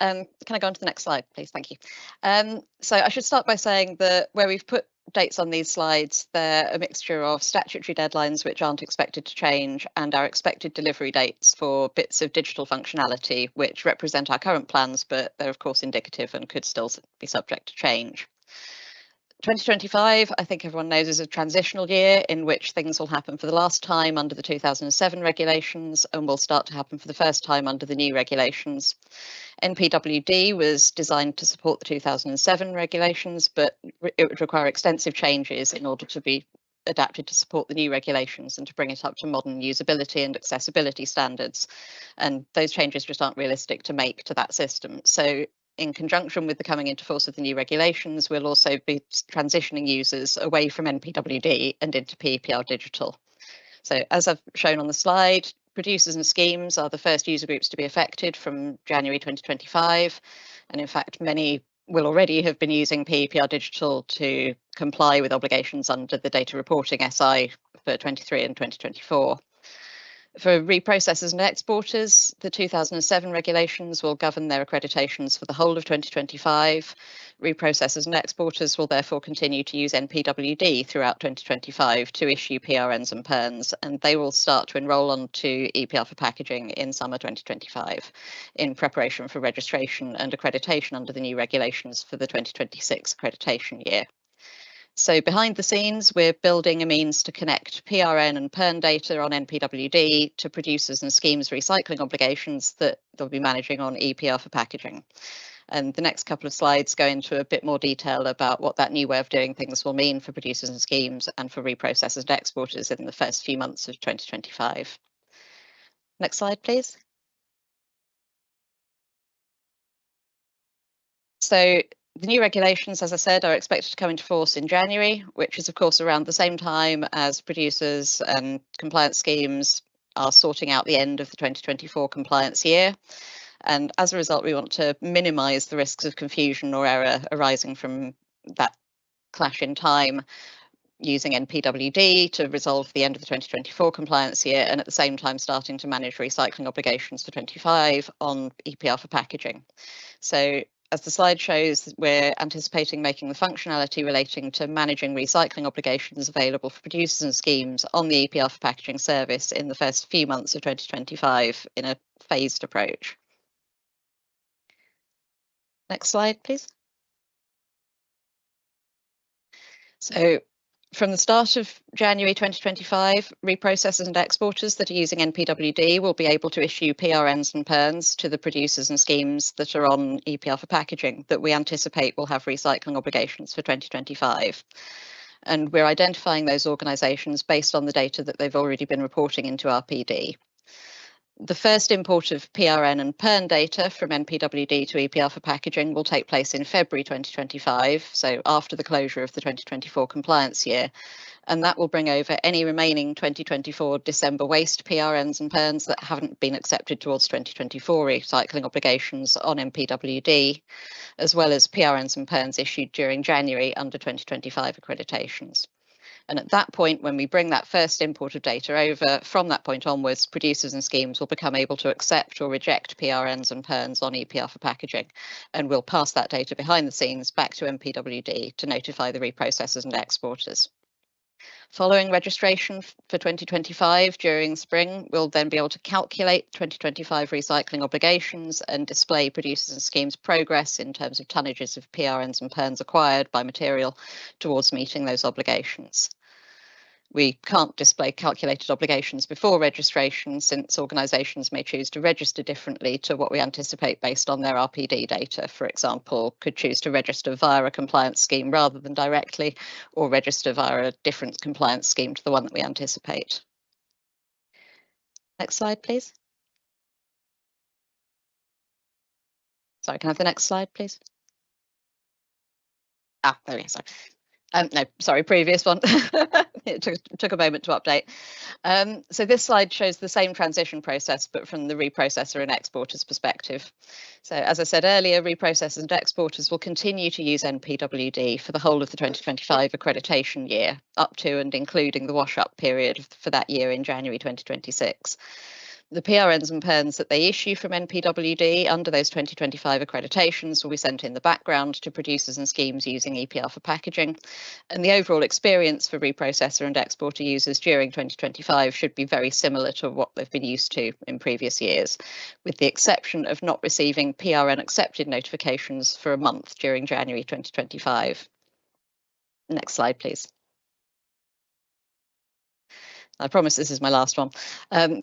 Can I go on to the next slide, please? Thank you. So I should start by saying that where we've put dates on these slides, they're a mixture of statutory deadlines which aren't expected to change and our expected delivery dates for bits of digital functionality which represent our current plans, but they're of course indicative and could still be subject to change. 2025, I think everyone knows, is a transitional year in which things will happen for the last time under the 2007 regulations and will start to happen for the first time under the new regulations. NPWD was designed to support the 2007 regulations, but it would require extensive changes in order to be adapted to support the new regulations and to bring it up to modern usability and accessibility standards. And those changes just aren't realistic to make to that system. So in conjunction with the coming into force of the new regulations, we'll also be transitioning users away from NPWD and into PEPR Digital. So as I've shown on the slide, producers and schemes are the first user groups to be affected from January 2025. And in fact, many will already have been using PEPR Digital to comply with obligations under the data reporting SI for 23 and 2024. For reprocessors and exporters, the 2007 regulations will govern their accreditations for the whole of 2025. Reprocessors and exporters will therefore continue to use NPWD throughout 2025 to issue PRNs and PERNs, and they will start to enrol onto EPR for packaging in summer 2025 in preparation for registration and accreditation under the new regulations for the 2026 accreditation year. So behind the scenes, we're building a means to connect PRN and PERN data on NPWD to producers and schemes recycling obligations that they'll be managing on EPR for packaging. And the next couple of slides go into a bit more detail about what that new way of doing things will mean for producers and schemes and for reprocessors and exporters in the first few months of 2025. Next slide, please. So the new regulations, as I said, are expected to come into force in January, which is, of course, around the same time as producers and compliance schemes are sorting out the end of the 2024 compliance year. And as a result, we want to minimise the risks of confusion or error arising from that clash in time using NPWD to resolve the end of the 2024 compliance year and at the same time starting to manage recycling obligations for 25 on EPR for packaging. So as the slide shows, we're anticipating making the functionality relating to managing recycling obligations available for producers and schemes on the EPR for packaging service in the first few months of 2025 in a phased approach. Next slide, please. So from the start of January 2025, reprocessors and exporters that are using NPWD will be able to issue PRNs and PERNs to the producers and schemes that are on EPR for packaging that we anticipate will have recycling obligations for 2025. And we're identifying those organisations based on the data that they've already been reporting into RPD. The first import of PRN and PERN data from NPWD to EPR for packaging will take place in February 2025, so after the closure of the 2024 compliance year, and that will bring over any remaining 2024 December waste PRNs and PERNs that haven't been accepted towards 2024 recycling obligations on NPWD, as well as PRNs and PERNs issued during January under 2025 accreditations. And at that point, when we bring that first import of data over, from that point onwards, producers and schemes will become able to accept or reject PRNs and PERNs on EPR for packaging, and we'll pass that data behind the scenes back to NPWD to notify the reprocessors and exporters. Following registration for 2025 during spring, we'll then be able to calculate 2025 recycling obligations and display producers and schemes progress in terms of tonnages of PRNs and PERNs acquired by material towards meeting those obligations. We can't display calculated obligations before registration since organisations may choose to register differently to what we anticipate based on their RPD data. For example, could choose to register via a compliance scheme rather than directly, or register via a different compliance scheme to the one that we anticipate. Next slide, please. Sorry, can I have the next slide, please? There we go, sorry. No, sorry, previous one. It took a moment to update. So this slide shows the same transition process, but from the reprocessor and exporter's perspective. So as I said earlier, reprocessors and exporters will continue to use NPWD for the whole of the 2025 accreditation year, up to and including the wash-up period for that year in January 2026. The PRNs and PERNs that they issue from NPWD under those 2025 accreditations will be sent in the background to producers and schemes using EPR for packaging. And the overall experience for reprocessor and exporter users during 2025 should be very similar to what they've been used to in previous years, with the exception of not receiving PRN accepted notifications for a month during January 2025. Next slide, please. I promise this is my last one.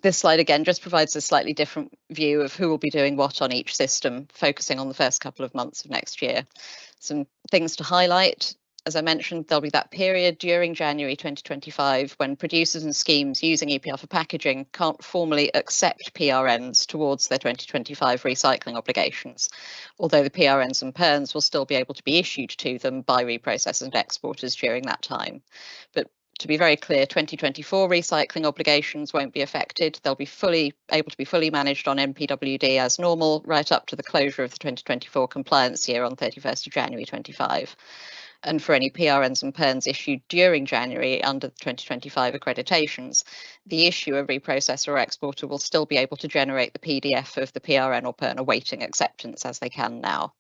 This slide again just provides a slightly different view of who will be doing what on each system, focusing on the first couple of months of next year. Some things to highlight. As I mentioned, there'll be that period during January 2025 when producers and schemes using EPR for packaging can't formally accept PRNs towards their 2025 recycling obligations, although the PRNs and PERNs will still be able to be issued to them by reprocessors and exporters during that time. But to be very clear, 2024 recycling obligations won't be affected. They'll be able to be fully managed on NPWD as normal, right up to the closure of the 2024 compliance year on 31st of January 25. And for any PRNs and PERNs issued during January under the 2025 accreditations, the issuer, reprocessor or exporter will still be able to generate the PDF of the PRN or PERN awaiting acceptance as they can now.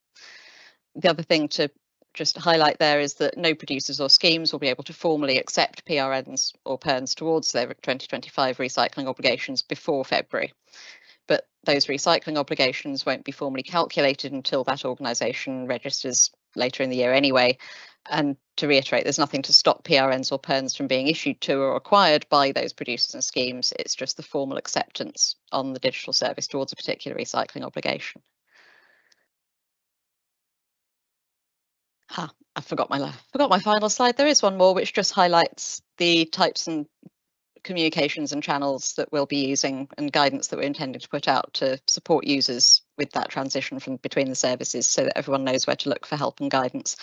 The other thing to just highlight there is that no producers or schemes will be able to formally accept PRNs or PERNs towards their 2025 recycling obligations before February. But those recycling obligations won't be formally calculated until that organisation registers later in the year anyway. And to reiterate, there's nothing to stop PRNs or PERNs from being issued to or acquired by those producers and schemes. It's just the formal acceptance on the digital service towards a particular recycling obligation. I forgot my final slide. There is one more which just highlights the types and communications and channels that we'll be using and guidance that we're intending to put out to support users with that transition from between the services so that everyone knows where to look for help and guidance.